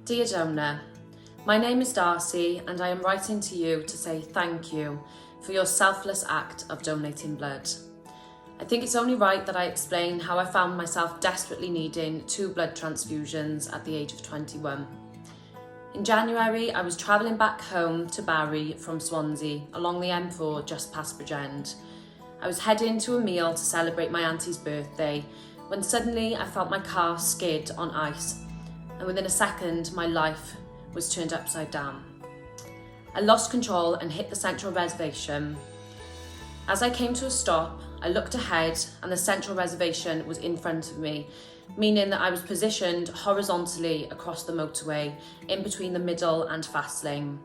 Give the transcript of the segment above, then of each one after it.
Dear donor, my name is Darcey and I am writing to you to say thank you for your selfless act of donating blood. I think it's only right that I explain how I found myself desperately needing 2 blood transfusions at the age of 21. In January, I was travelling back home to Barry from Swansea along the M4 just past Bridgend. I was heading to a meal to celebrate my auntie's birthday when suddenly I felt my car skid on ice, and within a second my life was turned upside down. I lost control and hit the central reservation. As I came to a stop, I looked ahead and the central reservation was in front of me, meaning that I was positioned horizontally across the motorway in between the middle and fast lane.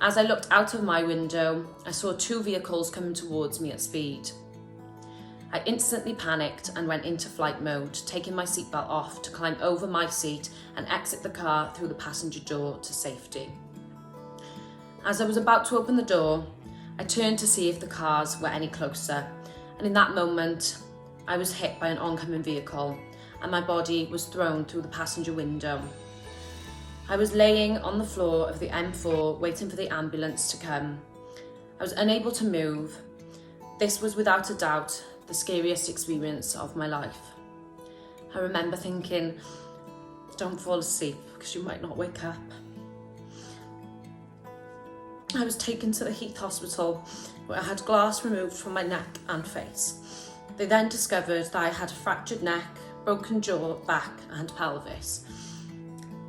As I looked out of my window, I saw 2 vehicles coming towards me at speed. I instantly panicked and went into flight mode, taking my seatbelt off to climb over my seat and exit the car through the passenger door to safety. As I was about to open the door, I turned to see if the cars were any closer, and in that moment, I was hit by an oncoming vehicle and my body was thrown through the passenger window. I was laying on the floor of the M4 waiting for the ambulance to come. I was unable to move. This was without a doubt the scariest experience of my life. I remember thinking, don't fall asleep because you might not wake up. I was taken to the Heath Hospital where I had glass removed from my neck and face. They then discovered that I had a fractured neck, broken jaw, back and pelvis.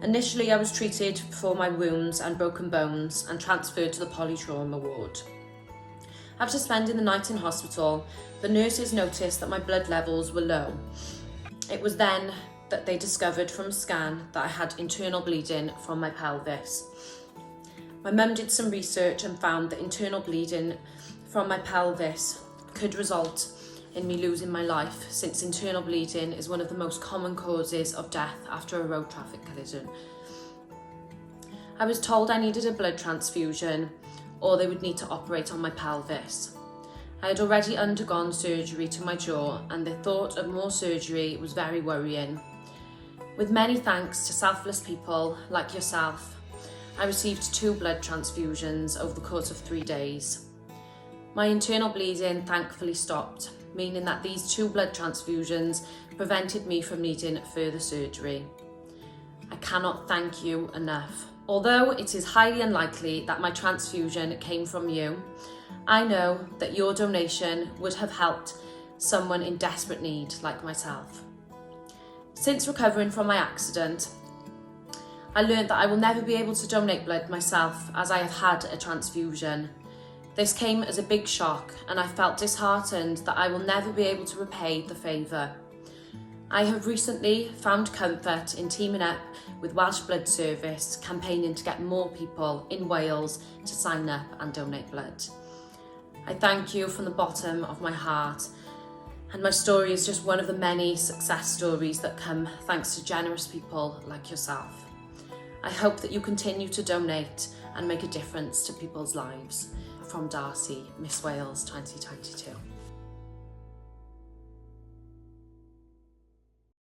Initially I was treated for my wounds and broken bones and transferred to the polytrauma ward. After spending the night in hospital, the nurses noticed that my blood levels were low. It was then that they discovered from a scan that I had internal bleeding from my pelvis. My mum did some research and found that internal bleeding from my pelvis could result in me losing my life, since internal bleeding is one of the most common causes of death after a road traffic collision. I was told I needed a blood transfusion or they would need to operate on my pelvis. I had already undergone surgery to my jaw and the thought of more surgery was very worrying. With many thanks to selfless people like yourself, I received 2 blood transfusions over the course of 3 days. My internal bleeding thankfully stopped, meaning that these 2 blood transfusions prevented me from needing further surgery. I cannot thank you enough. Although it is highly unlikely that my transfusion came from you, I know that your donation would have helped someone in desperate need like myself. Since recovering from my accident, I learned that I will never be able to donate blood myself as I have had a transfusion. This came as a big shock and I felt disheartened that I will never be able to repay the favour. I have recently found comfort in teaming up with Welsh Blood Service, campaigning to get more people in Wales to sign up and donate blood. I thank you from the bottom of my heart, and my story is just one of the many success stories that come thanks to generous people like yourself. I hope that you continue to donate and make a difference to people's lives. From Darcey, Miss Wales 2022.